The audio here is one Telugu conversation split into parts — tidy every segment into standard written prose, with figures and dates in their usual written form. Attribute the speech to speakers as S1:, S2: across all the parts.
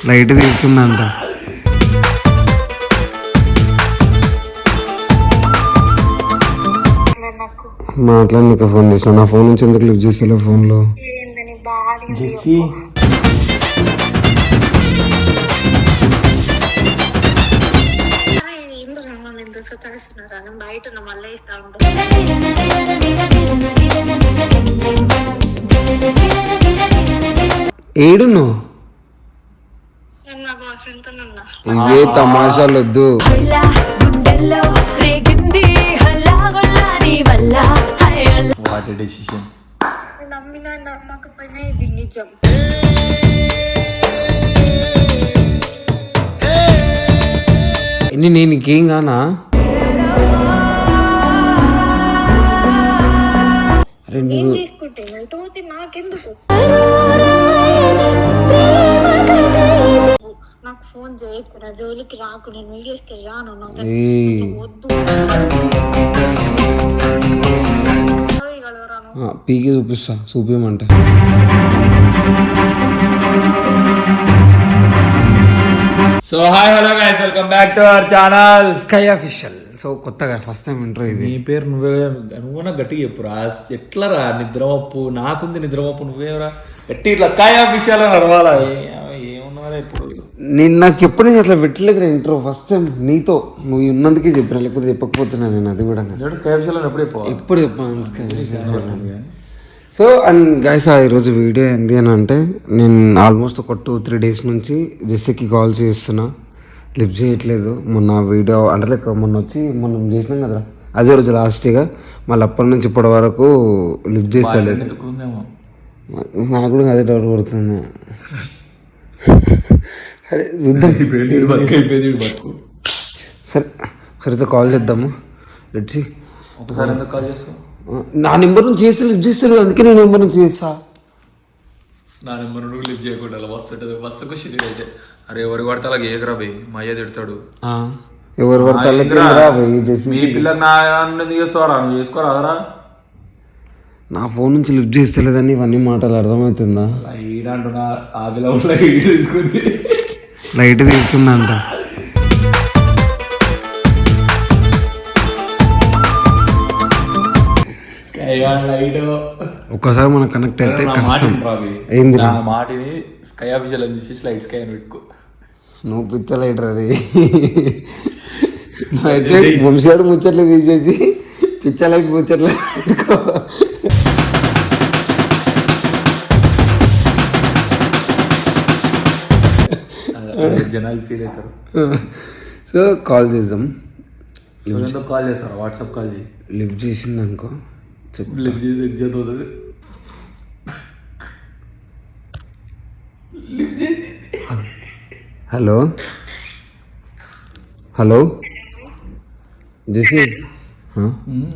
S1: లైట్ తీస్తుందంట. మాట్లాడి ఫోన్ చేసిన నా ఫోన్ నుంచి ఎందుకు లిఫ్ట్ చేస్తలే ఫోన్లో
S2: జెస్సీ
S1: ఏడును ఇవే తమాషాలు వద్దు. నేను ఇంకేం కానా?
S3: నాకు ఫోన్ చేయకురా, జోలికి రాకు, నేను వీడియోస్కి రాను.
S1: పీకి చూపిస్తా, చూపించమంటే.
S2: So hi hello guys, welcome back to our channel
S1: sky official. So కొత్తగా ఫస్ట్ టైం ఇంట్రో ఇది.
S2: నీ పేరు నువ్వేనా గట్టిగా చెప్పురా. ఎట్లరా నిద్రమప్పు? నాకుంది నిద్రమప్పు, నువ్వేరా గట్టి ఇట్లా స్కై అఫీషియల్ అని అరవాలా? ఏమన్నారా ఇప్పుడు?
S1: నేను నాకు ఎప్పుడు నేను అట్లా పెట్టలేదు ఇంట్రో. ఫస్ట్ టైం నీతో నువ్వు ఉన్నందుకే చెప్పిన, లేకపోతే చెప్పకపోతున్నా నేను. అది కూడా
S2: స్కై అఫీషియల్ అని ఎప్పుడు
S1: చెప్పాను. సో అండ్ గైస్, ఈరోజు వీడియో ఏంటి అని అంటే, నేను ఆల్మోస్ట్ ఒక 2-3 డేస్ నుంచి జెస్సీకి కాల్ చేస్తున్నా, లిఫ్ట్ చేయట్లేదు. మొన్న వీడియో అంటే లైక్ మొన్న చేసినాం కదా, అదే రోజు లాస్ట్గా. మళ్ళీ అప్పటి నుంచి ఇప్పటి వరకు లిఫ్ట్ చేస్తలేదు. నాకు కూడా అదే డౌట్ పడుతుంది. సరే చూద్దాం, సరే సరితో కాల్ చేద్దాము. లిఫ్ట్
S2: ఒకసారి ఎందుకు కాల్ చేసుకో?
S1: నా నెంబర్ నుంచి చేస్తే లిఫ్ట్ చేస్తాను, అందుకే నేను నెంబర్ నుంచి చేస్తా.
S2: నా నెంబర్ నువ్వు లిఫ్ట్ చేయకుండా వస్తుంటుంది. బస్సుకు షిట్ అయితే అరే ఎవరు పడితే అలాగే ఏకరా పోయి మా అయ్య తిడతాడు.
S1: ఎవరు పడితే
S2: మీ పిల్లలు నా చేసుకోరా, నువ్వు చేసుకోరాదరా.
S1: నా ఫోన్ నుంచి లిఫ్ట్ చేస్తలేదని ఇవన్నీ మాటలు అర్థమవుతుందా? లైట్ తీస్తుందంట. ఒక్కసారి మనం కనెక్ట్ అయితే కష్టం. ఏంది
S2: మాటిని స్కై ఆఫీషియల్ అని తీసి లైట్ స్కై అని పెట్టుకో.
S1: నువ్వు పిచ్చ లైటర్ అది. అయితే వంశాడు ముచ్చట్లు తీసేసి పిచ్చ లైట్ ముచ్చట్లు పెట్టుకో.
S2: జనాలు ఫీల్ అవుతారు.
S1: సో కాల్ చేద్దాం.
S2: కాల్ చేస్తారా? వాట్సాప్ కాల్ చేయి.
S1: లిఫ్ట్ చేసింది అనుకో,
S2: లిఫ్ట్ చేసి ఎగ్జామ్ అవుతుంది. లిఫ్ట్ చేసి
S1: hello hello Jessie.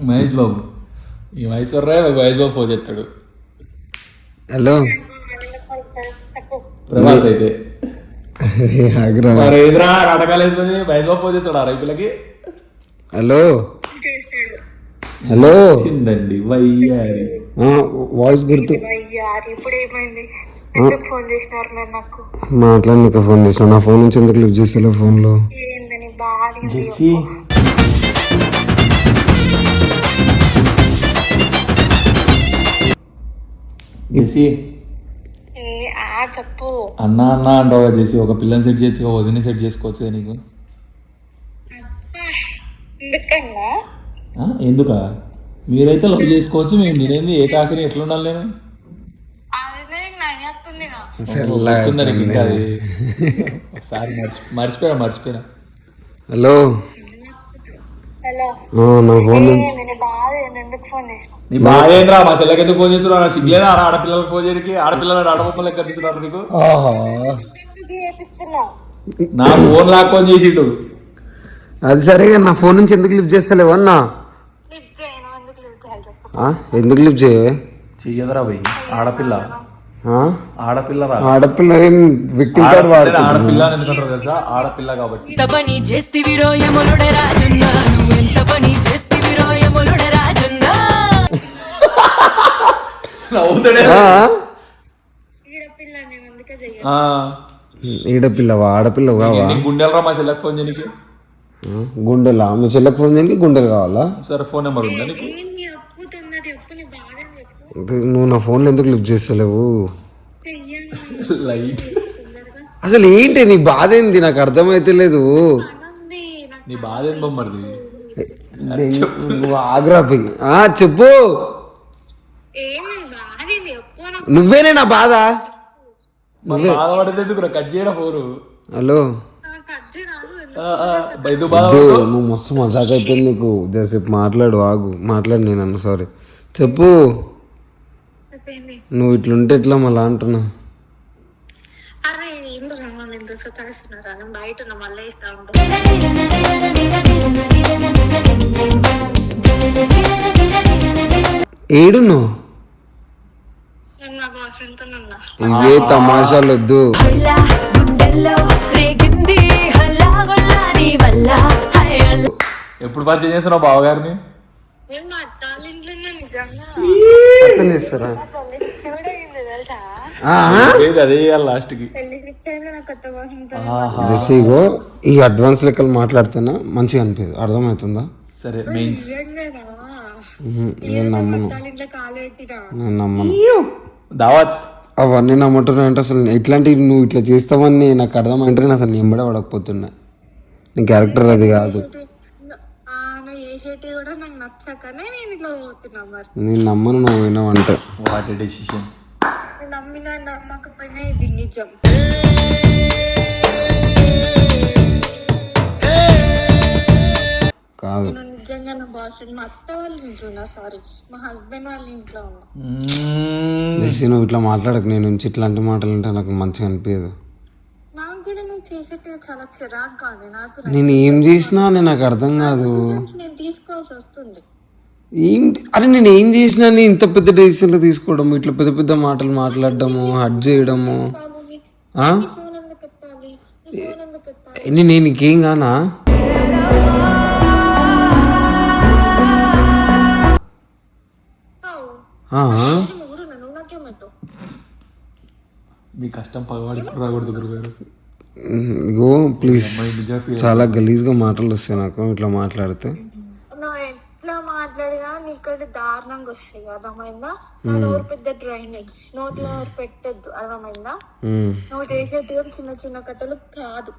S2: Mahesh Babu, ఈ మహేశ్వర రాయ్ మహేష్ బాబు ఫోన్ చేస్తాడు.
S1: హలో
S2: ప్రభాస్ అయితే నాటకాలు వేస్తుంది. మహేష్ బాబు ఫోన్ చేస్తాడు ఆ రైతులకి.
S1: హలో హలో
S2: చిందండి వయ్యారి
S1: వాయిస్ గుర్తు మాట్లాడి ఫోన్ చేసిన. నా ఫోన్ నుంచి ఎందుకు లిఫ్ట్ చేస్తలే ఫోన్లో
S2: జెస్సీ. జెస్సీ
S3: చెప్పు.
S2: అన్నా అన్నా అంటావు కదా జెస్సీ. ఒక పిల్లని సెట్ చేయొచ్చు, వదిన సెట్ చేసుకోవచ్చు కదా నీకు. ఎందుకా? మీరైతే లవ్ చేసుకోవచ్చు, మీరేంది ఏ కాకిని ఎట్లా ఉండాలి? నేను ఇంకా అది ఒకసారి మర్చిపోయినా.
S1: హలో నా ఫోన్
S2: నీ బాధేంద్రా? మా చెల్లెకి ఎందుకు ఫోన్ చేస్తున్నా? నా సిగ్లేదా ఆడపిల్లలకు ఫోన్ చేయడానికి? ఆడపిల్లలు ఆడబొమ్మలు కనిపిస్తున్నారు నీకు. నా ఫోన్ లాక్కొని చేసిండు.
S1: అది సరేగా, నా ఫోన్ నుంచి ఎందుకు లిఫ్ట్ చేస్తలేవు అన్నా? ఎందుకు లిఫ్ట్ చేయవే?
S2: చెయ్యదురా పోయి. ఆడపిల్ల ఆడపిల్ల
S1: విక్టిమ్ కార్డ్ వాడు.
S2: ఆడపిల్ల ఎందుకంటారు తెలుసా? ఆడపిల్ల కాబట్టి.
S3: నేను అందుకే చెయ్య.
S1: ఈడపిల్లవా ఆడపిల్లవు కావా?
S2: నీకు గుండెలరా మా చెల్లెకి ఫోన్ చేయడానికి?
S1: గుండెలా? మీ చెల్లెకి ఫోన్ చేయడానికి గుండెలు కావాలా?
S2: సరే ఫోన్ నెంబర్ ఉందా నీకు?
S3: ఏంది అప్పు తొందర చెప్పు, నీ బాధ అని చెప్పు.
S1: నువ్వు నా ఫోన్లో ఎందుకు లిఫ్ట్ చేస్తలేవు?
S3: చెయ్యండి
S2: లైట్
S3: తొందరగా.
S1: అసలు ఏంటి నీ బాధ ఏంది? నాకు అర్థమైతే లేదు.
S3: అనంది నాకు
S2: నీ బాధ ఏం బొమ్మరిది?
S1: నువ్వు ఆగ్రాపి చెప్పు.
S3: ఏంది బాధ ఏంది చెప్పు నాకు.
S1: నువ్వేనే నా బాధ.
S2: మరి బాధపడేది ఎందుకు? కట్ చేయరా ఫోను.
S1: హలో
S3: నాకు అజ్జి రాదు ఎందుకు.
S2: బయట బాధ
S1: వద్దు, నువ్వు మస్తు మజాక్ అయిపోయింది నీకు. జసేపు మాట్లాడు, ఆగు మాట్లాడు. నేను అన్న సారీ చెప్పు.
S3: అయిపోయింది.
S1: నువ్వు ఇట్లుంటే ఎట్లా మళ్ళా అంటున్నా.
S3: అరే ఎందుకు మమ్మల్ని ఎందుకు సతాయిస్తున్నారా? నేను బయట ఉన్నా, మళ్ళీ ఇస్తా ఉంటా.
S1: ఏడు నువ్వు
S3: నేను నా బాయ్ ఫ్రెండ్ తో ఉన్నా.
S1: ఇవే తమాషాలు వద్దు.
S2: ఎప్పుడు పరిచయం చేస్తున్నావు బావగారిని?
S3: నేను మా అత్తాళ్ళ ఇంట్లోనే నిజంగా
S1: అర్థం చేస్తారా?
S3: చూడయింది తెలుసా.
S2: లేదు అదే లాస్ట్ కి.
S3: పెళ్లి ఫిక్స్ అయింది నా కొత్త బాయ్ ఫ్రెండ్ తో.
S1: జెస్సీగో ఈ అడ్వాన్స్ లెక్కలు మాట్లాడుతున్నా మంచిగా అనిపించదు. అర్థమవుతుందా?
S2: సరే మెయిన్స్
S3: నిజంగానా?
S1: నేను నమ్మను,
S3: అత్తాళ్ళ ఇంట్లో కాలు పెట్టిరా.
S1: నేను నమ్మను.
S2: దావత్
S1: అవన్నీ నమ్ముతున్నా అంటే అసలు ఇట్లాంటివి నువ్వు ఇట్లా చేస్తావని నాకు అర్థమైంటే నేను అసలు ఎంబడే పడకపోతున్నా. నీ క్యారెక్టర్ అది కాదు.
S3: నువ్వు చేసేటి కూడా నాకు నచ్చకనే నేను ఇట్లా పోతున్నా. మరి
S1: నేను నమ్మను నువ్వు విన్నావు అంటే.
S2: What decision.
S3: నేను నమ్మినా నమ్మకపోయినా ఇది నిజం.
S1: కాదు,
S3: నేను నిజంగా నా బాయ్ ఫ్రెండ్ మా అత్త వాళ్ళ ఇంట్లో ఉన్నా. సారీ, మా హస్బెండ్ వాళ్ళ ఇంట్లో ఉన్నా.
S1: జెస్సీ నువ్వు ఇట్లా మాట్లాడకు. నేను నుంచి ఇట్లాంటి మాటలు అంటే నాకు మంచిగా అనిపించదు.
S3: నాకు కూడా నువ్వు చేసేటి చాలా చిరాకు కాదు. నాకు
S1: నేను ఏం చేసినా అని నాకు అర్థం కాదు.
S3: నేను తీసుకోవాల్సి వస్తుంది.
S1: ఏంటి అరే నేను ఏం చేసినా అని ఇంత పెద్ద డెసిషన్లు తీసుకోవడము, ఇట్లా పెద్ద పెద్ద మాటలు మాట్లాడడము, హర్ట్ చేయడము. ఆ?
S3: నీ ఫోన్ ఎందుకు ఎత్తాలి? నీ ఫోన్ ఎందుకు ఎత్తాలి?
S1: నేను నీకేం కానా?
S3: నువ్వు నాకేమవుతావు?
S2: మీ కష్టం పగవాడి రాకూడదు గురుగారు.
S1: ఇగో ప్లీజ్, చాలా గలీజ్గా మాటలు వస్తాయి నాకు ఇట్లా మాట్లాడితే.
S3: నువ్వు ఎట్లా మాట్లాడినా నీకంటే దారుణంగా వస్తాయి. అర్థమైందా? నా నోరు పెద్ద డ్రైనేజ్, నోట్లో ఎవరు పెట్టద్దు. అర్థమైందా? నువ్వు చేసేట్టుగా చిన్న చిన్న కథలు కాదు.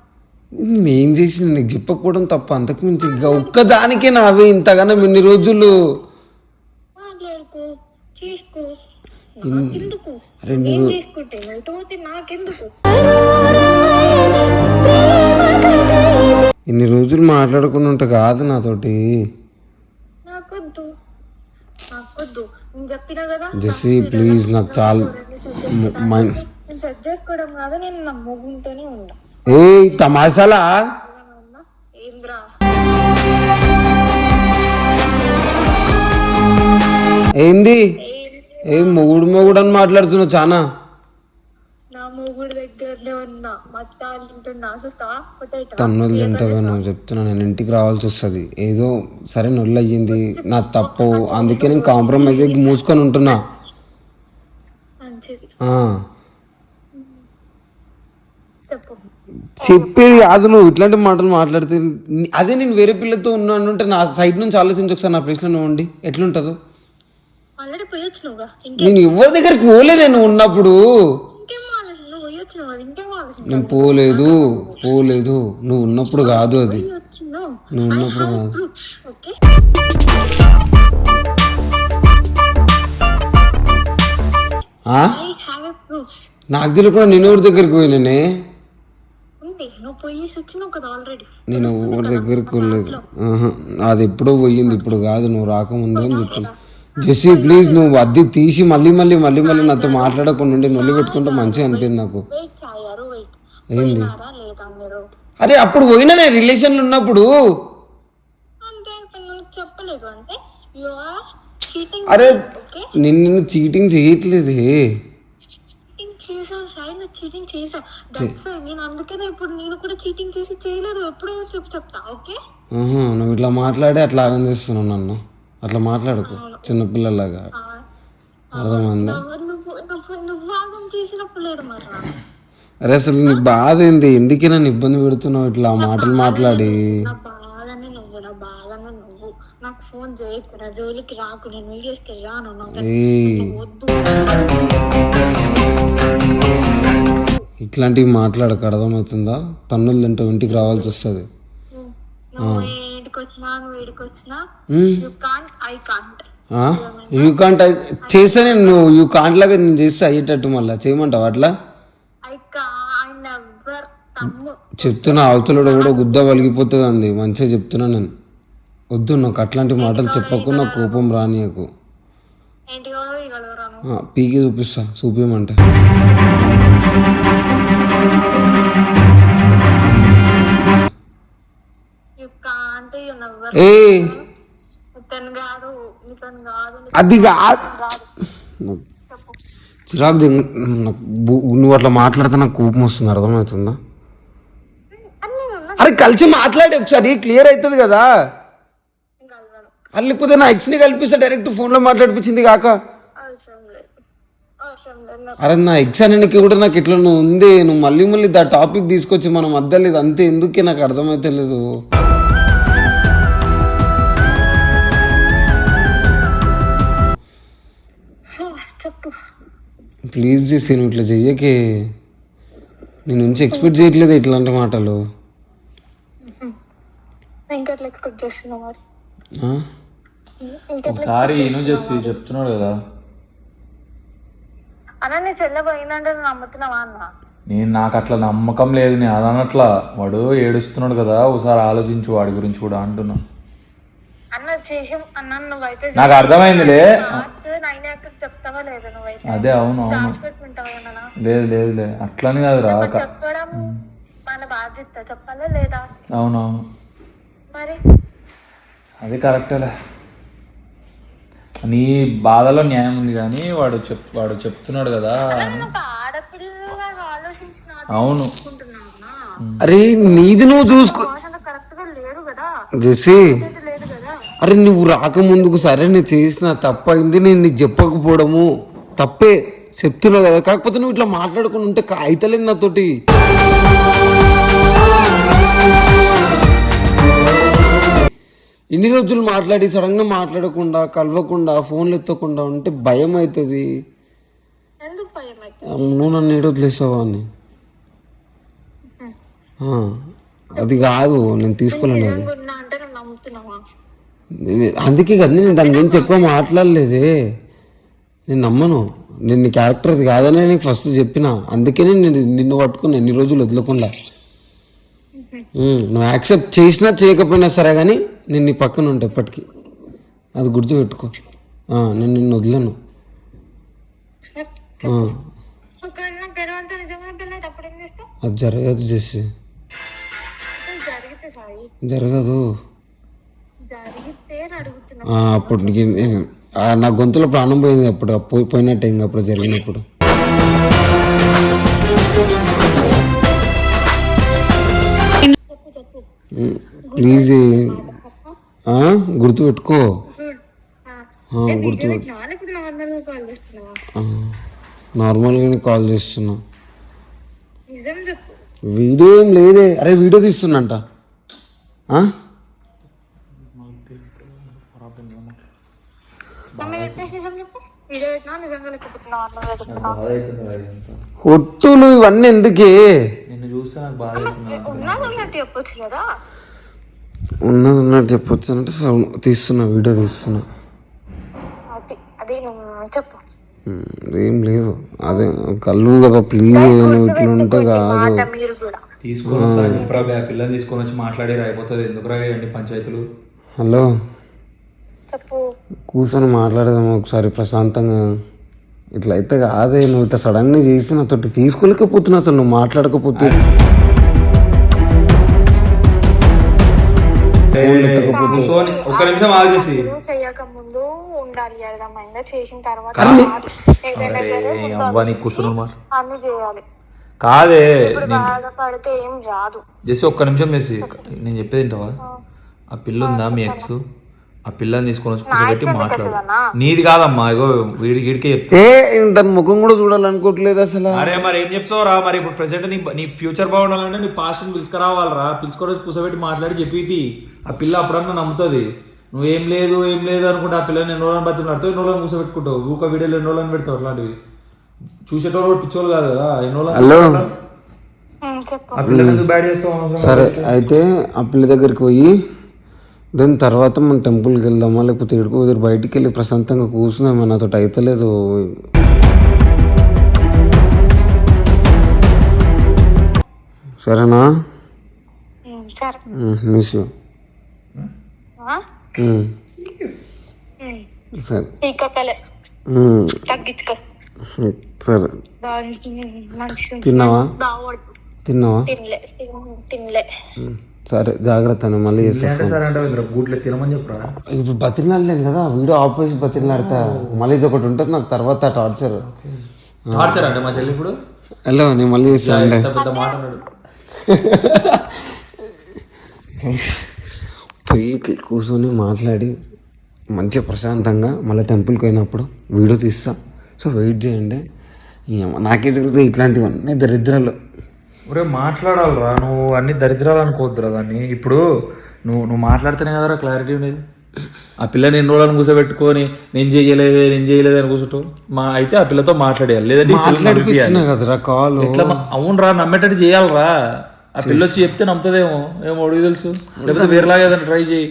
S1: నేను ఏం చేసిన నీకు చెప్పకపోవడం తప్ప, అంతకు మించి ఇంకా ఒక్కదానికే నావే ఇంతగానో ఇన్ని రోజులు.
S3: మాట్లాడుకో, చేసుకో, నాకెందుకు? ఏం చేసుకుంటే నువ్వు పోతే నాకెందుకు?
S1: ఇన్ని రోజులు మాట్లాడుకుని ఉంటే కాదు నాతోటి.
S3: నాకొద్దు, నాకొద్దు. నేను చెప్పినా కదా.
S1: జెస్సీ ప్లీజ్, నాకు చాలా
S3: నేను సెట్ చేసుకోవడం కాదు, నేను నా మొగుంతోనే ఉన్నా.
S1: ఏ తమాషాలా?
S3: ఏంద్రా?
S1: ఏంది? ఏ మొగుడు అని మాట్లాడుతున్నావు చాలా.
S3: నా మొగుడు దగ్గరనే ఉన్నా, మత్తాలింటున్నా. చూస్తావా?
S1: తన్నులు తింటావా నువ్వు? చెప్తున్నా, నేను ఇంటికి రావాల్సి వస్తుంది. ఏదో సరే నొల్లు అయ్యింది, నా తప్పు, అందుకే నేను కాంప్రమైజ్ అయ్యి మూసుకొని ఉంటున్నా.
S3: మంచిది, చెప్పు.
S1: చెప్పేది కాదు, నువ్వు ఇట్లాంటి మాటలు మాట్లాడితే. అదే నేను వేరే పిల్లతో ఉన్నాను అంటే నా సైడ్ నుంచి ఆలోచించి ఒకసారి నా ప్లేస్లో నువ్వు ఉండి ఎట్లుంటుందో.
S3: ఆల్రెడీ పోయొచ్చు నువ్వుగా.
S1: నేను ఎవరి దగ్గరికి పోలేదే నువ్వు ఉన్నప్పుడు.
S3: ఇంకేం ఆలోచన? నువ్వు పోయొచ్చు, నువ్వు ఇంకేం ఆలోచన?
S1: నేను పోలేదు నువ్వు ఉన్నప్పుడు కాదు. అది నువ్వు ఉన్నప్పుడు కాదు.
S3: ఓకే,
S1: నాకు తెలియకుండా నేను ఎవరి దగ్గరికి పోయినానే?
S3: నువ్వు పోయేసి వచ్చినావు కదా ఆల్రెడీ.
S1: నేను ఎవరి దగ్గరికి వెళ్ళలేదు. అది ఎప్పుడో పోయింది, ఇప్పుడు కాదు. నువ్వు రాకముందు అని చెప్పాను. జెస్సీ ప్లీజ్, నువ్వు అది తీసి మళ్ళీ నాతో మాట్లాడకుండా ఉండి నొల్లి పెట్టుకుంటే మంచిగా అనిపింది నాకు. ఏంది? అరే అప్పుడు పోయినా రిలేషన్లు ఉన్నప్పుడు.
S3: చెప్పలేదు అంటే యు ఆర్ చీటింగ్.
S1: అరే నిన్ను చీటింగ్ చేయట్లేదు.
S3: చీటింగ్ చేసా. నేను అందుకనే ఇప్పుడు నేను కూడా చీటింగ్ చేసి చేయలేదు. ఎప్పుడో చెప్తా. ఓకే,
S1: నువ్వు ఇట్లా మాట్లాడి అట్లా ఆగం చేస్తున్నావు నన్ను. అట్లా మాట్లాడుకో చిన్నపిల్లలాగా. అర్థమైందా?
S3: నువ్వు ఆగం చేసినప్పుడు తప్పు లేదు మరి నాన్న.
S1: అరే అసలు నీ బాధ ఏంది? ఎందుకే నన్ను ఇబ్బంది పెడుతున్నావు ఇట్లా మాటలు మాట్లాడి?
S3: నా బాధనే నువ్వు నాకు ఫోన్ చేయకు, నా జోలికి రాకు, నేను వీడియోస్కి రాను, నాకు
S1: ఏయ్,
S3: వద్దు.
S1: ఇట్లాంటివి మాట్లాడక, అర్థమవుతుందా? తన్నులు తింటూ ఇంటికి రావాల్సి వస్తుంది.
S3: నువ్వు ఇంటికి వచ్చినా నువ్వు వీడికి వచ్చినా you can't, I can't.
S1: You can't చేస్తే నేను యూ కాంట్ లాగా నేను చేస్తే అయ్యేటట్టు మళ్ళీ చేయమంటావు అట్లా?
S3: ఐ నెవర్ తమ్ము.
S1: చెప్తున్నా, అవతలుడు కూడా గుద్ద వలిగిపోతుంది అంది. మంచిగా చెప్తున్నా నేను. వద్దు, నాకు అట్లాంటి మాటలు చెప్పకు, నాకు కోపం రానియకు.
S3: ఏంటి ఇవ్వగలరాను?
S1: పీకి చూపిస్తా, చూపించమంటే.
S3: You can't, you never.
S1: ఏ
S3: ఇతను కాదు, ఇతను కాదు,
S1: అది కాదు.
S3: చెప్పు.
S1: చిరాకు నువ్వు అట్లా మాట్లాడితే నాకు కోపం వస్తుంది, అర్థమవుతుందా?
S3: అన్నీ ఉన్నా
S1: అరే కలిసి మాట్లాడి ఒకసారి క్లియర్ అవుతుంది కదా.
S3: కలవను,
S1: అది లేకపోతే నా ఎక్స్ని కల్పిస్తే డైరెక్ట్ ఫోన్లో మాట్లాడిపించింది కాక.
S3: అవసరం లేదు.
S1: అరే నా ఎక్స్ అనేది కూడా నాకు ఇట్లా నువ్వు ఉంది, నువ్వు మళ్ళీ మళ్ళీ దా టాపిక్ తీసుకొచ్చి మనం మధ్యలో ఇది అంతే ఎందుకే నాకు అర్థమైతే లేదు.
S3: చెప్పు.
S1: ప్లీజ్ చేసి నువ్వు ఇట్లా చెయ్యకే. నేను నుంచి ఎక్స్పెక్ట్ చేయట్లేదు ఇట్లాంటి మాటలు.
S3: ఇంకెట్లా ఎక్స్పెక్ట్ చేస్తున్నావు మరి?
S1: ఆ?
S2: ఒకసారి నేను చేసి చెప్తున్నాడు కదా,
S3: అన్న నీ చెల్లె పోయిందంటే నువ్వు నమ్ముతున్నావా అన్న?
S2: నాకు అట్లా నమ్మకం లేదు, నేను అదనట్లా. వాడు ఏడుస్తున్నాడు కదా, ఒకసారి ఆలోచించు వాడి గురించి కూడా అంటున్నా.
S3: అన్న చేసి అన్న నువ్వైతే
S2: నాకు అర్థమైందిలే.
S3: నైనాక చెప్తావా లేదా? నువ్వైతే
S2: అదే అవును అవును,
S3: పెట్టుకుంటావా అన్న?
S2: లేదు అట్లని కాదు రా.
S3: చెప్పడం మన బాధ్యత, చెప్పాలా లేదా?
S2: అవునవును,
S3: మరి
S2: అది కరెక్టేలే. నీ బాధలో న్యాయం ఉంది కానీ వాడు చెప్తున్నాడు కదా.
S3: ఒక ఆడపిల్లగా ఆలోచించిన
S2: అవును,
S1: అరే నీది నువ్వు చూసుకో
S3: కరెక్ట్ గా లేరు కదా,
S1: జెస్సీ.
S3: లేదు కదా.
S1: అరే నువ్వు రాకముందుకు సరే నేను చేసిన తప్పైంది, నేను నీకు చెప్పకపోవడము తప్పే చెప్తున్నావు కదా. కాకపోతే నువ్వు ఇట్లా మాట్లాడుకుని ఉంటే అయితలేదు నాతోటి. ఇన్ని రోజులు మాట్లాడి సడన్గా మాట్లాడకుండా కలవకుండా ఫోన్లు ఎత్తకుండా ఉంటే భయం అవుతుంది.
S3: ఎందుకు భయం అయితే?
S1: నువ్వు నన్ను ఏడు వదిలేసావా అని. అది కాదు, నేను తీసుకోలేను అది.
S3: అంటే నువ్వు నమ్ముతున్నావా?
S1: అందుకే కదా నేను దాని గురించి ఎక్కువ మాట్లాడలేదే. నేను నమ్మను, నేను నీ క్యారెక్టర్ అది కాదని నీకు ఫస్ట్ చెప్పిన. అందుకనే నేను నిన్ను పట్టుకున్నా ఎన్ని రోజులు వదలకుండా. నువ్వు యాక్సెప్ట్ చేసినా చేయకపోయినా సరే కానీ నేను నీ పక్కన ఉంటా ఎప్పటికీ, అది గుర్తుపెట్టుకో. నేను నిన్ను వదలను. అది జరగదు చేసి, జరగదు. అప్పుడు నా గొంతులో ప్రాణం పోయింది అప్పుడు, పోయినట్టే ఇంకా అప్పుడు జరిగినప్పుడు. ప్లీజ్ గుర్తుపెట్టుకో, గుర్తుపెట్టు. నార్మల్గానే కాల్ చేస్తున్నా. వీడియో ఏం లేదే. అరే వీడియో తీస్తున్నంట. ఒట్టులు ఇవన్నీ ఎందుకే?
S2: నిన్ను చూస్తే నాకు బాధ
S3: చెప్పొచ్చు కదా.
S1: ఉన్నది ఉన్నట్టు చెప్పొచ్చు అంటే తీస్తున్నా, వీడియో తీస్తున్నా.
S3: అదే చెప్పు.
S1: ఏం లేదు, అదే కళ్ళు కదా. ప్లీజ్ నువ్వు ఇట్లా ఉంటే కాదు.
S2: తీసుకొని పిల్లని తీసుకొని వచ్చి మాట్లాడేది అయిపోతుంది. ఎందుకు రాయండి పంచాయతీలు?
S1: హలో,
S3: చెప్పు.
S1: కూర్చొని మాట్లాడదాము ఒకసారి ప్రశాంతంగా. ఇట్లా అయితే కాదే, నువ్వు ఇట్లా సడన్గా చేసి నాతో తీసుకోలేకపోతున్నా అసలు. నువ్వు మాట్లాడకపోతే
S2: ఒక్క నిమిషం ఆలోచించి
S3: చెయ్యక ముందు ఉండాలి, అర్థమైందా? చేసిన తర్వాత అన్ని చేయాలి.
S2: కాదే,
S3: బాధపడితే ఏం రాదు.
S2: జస్ట్ ఒక్క నిమిషం చేసి నేను చెప్పేది ఏంటవా? ఆ పిల్ల ఉందా మీ ఎక్స్, ఆ పిల్లని తీసుకొని వచ్చి కూర్చోబెట్టి మాట్లాడు. నీది కాదమ్మా, ఇగో వీడికే చెప్తా.
S1: దాని ముఖం కూడా చూడాలనుకోవట్లేదు అసలు.
S2: అరే మరి ఏం చెప్తావు రా, మరి ఇప్పుడు ప్రెసెంట్ నీ ఫ్యూచర్ బాగుండాలంటే నీ పాస్ట్ పిలుచుకురావాలరా, పిలుచుకొని కూర్చోబెట్టి మాట్లాడి చెప్పి ఆ పిల్ల అప్పుడన్నా నమ్ముతుంది. నువ్వేం లేదు ఏం లేదు అనుకుంటే ఆ పిల్లని ఎన్నో రోజులు బతిలాడుతావు, ఎన్నో రోజులు కూర్చోబెట్టుకుంటావు, ఊక వీడియోలు ఎన్నో రోజులు పెడతావు. అట్లాంటివి చూసేటోళ్ళు కూడా పిచ్చోళ్ళు కాదు కదా, ఎన్నో రోజులు ఆ పిల్లని ఎందుకు బ్యాడ్ చేస్తావు?
S1: సరే అయితే ఆ పిల్ల దగ్గరికి పోయి దాని తర్వాత మనం టెంపుల్కి వెళ్దామా, లేకపోతే ఎడుకో బయటికి వెళ్ళి ప్రశాంతంగా కూర్చున్నామా, నాతో అయితలేదు. సరేనా? Miss you. సరే సరే. తిన్నావా? సరే జాగ్రత్త, మళ్ళీ
S2: తినమని చెప్పరా.
S1: ఇప్పుడు బతిలాడలేను కదా, వీడియో ఆపోజిట్ బతిలాడతా. మళ్ళీ ఇది ఒకటి ఉంటుంది నాకు తర్వాత టార్చర్.
S2: టార్చర్ అంటే మా చెల్లి ఇప్పుడు
S1: హలో నేను మళ్ళీ చేస్తాను.
S2: పెద్ద మాట అన్నాడు.
S1: పోయి కూర్చొని మాట్లాడి మంచిగా ప్రశాంతంగా మళ్ళీ టెంపుల్కి పోయినప్పుడు వీడియో తీస్తా. సో వెయిట్ చేయండి. నాకే జరుగుతుంది ఇట్లాంటివన్నీ దరిద్రాలు.
S2: ఒరే మాట్లాడాలరా, నువ్వు అన్ని దరిద్రాలు అనుకోవద్దురా దాన్ని. ఇప్పుడు నువ్వు మాట్లాడితేనే కదరా క్లారిటీ ఉండేది. ఆ పిల్లని ఎన్ని రోజులను కూర్చోబెట్టుకొని నేను చేయలేదు అని కూర్చుంటావు. అయితే ఆ పిల్లతో మాట్లాడేయాలి, లేదంటే
S1: కదరా కాల్.
S2: అవునరా, నమ్మేటట్టు చేయాలరా. ఆ పిల్ల వచ్చి చెప్తే నమ్ముతుందేమో, ఏమో అడుగు తెలుసు. లేకపోతే వేరేలాగా ఏదైనా ట్రై చేయి.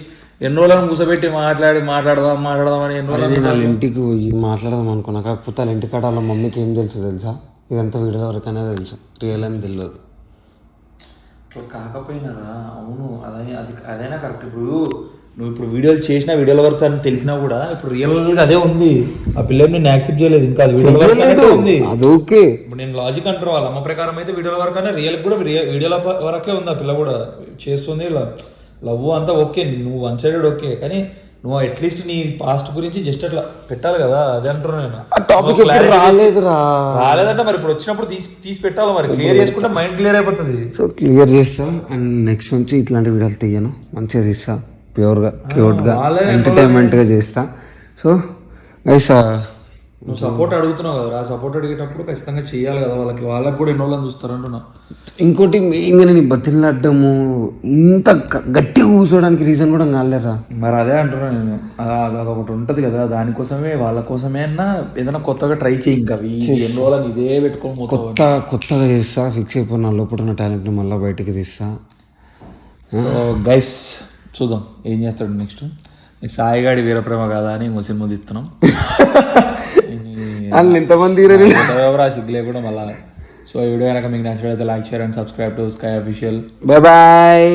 S2: ఎన్ని రోజులను కూర్చోబెట్టి మాట్లాడదామని ఎన్నో
S1: నేను వాళ్ళ ఇంటికి పోయి మాట్లాడదాం అనుకున్నా. కాకపోతే వాళ్ళ ఇంటికాడ వాళ్ళ మమ్మీకి ఏం తెలుసు తెలుసా, ఇదంతా వీడియో వరకనే తెలుసు, రియల్ అని తెలియదు.
S2: అట్లా కాకపోయినారా, అవును అదైనా కరెక్ట్. నువ్వు ఇప్పుడు వీడియోలు చేసిన వీడియోల వరకు అని తెలిసినా కూడా ఇప్పుడు రియల్ అదే ఉంది. ఆ పిల్లలు నేను యాక్సెప్ట్ చేయలేదు ఇంకా, అది వీడియోల వరకు ఉంది.
S1: అది ఓకే.
S2: ఇప్పుడు నేను లాజిక్ అంటారు వాళ్ళ అమ్మ ప్రకారం అయితే వీడియోల వరకు అనే రియల్ కూడా వీడియోల వరకే ఉంది. ఆ పిల్ల కూడా చేస్తుంది లవ్ అంతా ఓకే, నువ్వు వన్ సైడెడ్ ఓకే, కానీ నువ్వు అట్లీస్ట్ నీ పాస్ట్ గురించి జస్ట్ అట్లా పెట్టాలి కదా. అదే అంటున్నా నేను. రాలేదంటే మరి ఇప్పుడు వచ్చినప్పుడు తీసి పెట్టాలి, మరి క్లియర్ చేసుకుంటే మైండ్ క్లియర్ అయిపోతుంది.
S1: సో క్లియర్ చేస్తా అండ్ నెక్స్ట్ నుంచి ఇట్లాంటి వీడియోలు తీయను, మంచిగా తీస్తా, ప్యూర్గా క్యూట్గా ఎంటర్టైన్మెంట్గా చేస్తా. సో గైస్
S2: నువ్వు సపోర్ట్ అడుగుతున్నావు కదా, ఆ సపోర్ట్ అడిగేటప్పుడు ఖచ్చితంగా చేయాలి కదా. వాళ్ళకి కూడా ఎన్నో వాళ్ళని చూస్తారు అంటున్నా.
S1: ఇంకోటి మెయిన్గా నేను బతిలాడము ఇంత గట్టిగా కూర్చోడానికి రీజన్ కూడా కాలేరా.
S2: మరి అదే అంటున్నా నేను, అదొకటి ఉంటుంది కదా, దానికోసమే వాళ్ళ కోసమే అన్నా ఏదైనా కొత్తగా ట్రై చేయి. ఇంకా ఎన్నో వాళ్ళని ఇదే పెట్టుకోని
S1: కొత్తగా చేస్తా, ఫిక్స్ అయిపోయి నా లోపల ఉన్న టాలెంట్ని మళ్ళీ బయటికి తీస్తా.
S2: గైస్ చూద్దాం ఏం చేస్తాడు నెక్స్ట్. ఈ సాయిగాడి వీరప్రేమ కాదా అని ఇంకో సినిమా తీస్తున్నాం.
S1: ఎంతమంది
S2: సిగ్గులే కూడా మళ్ళా. సో ఈ వీడియో కనుక మీకు నచ్చినట్లయితే like, share and subscribe to sky official.
S1: Bye bye.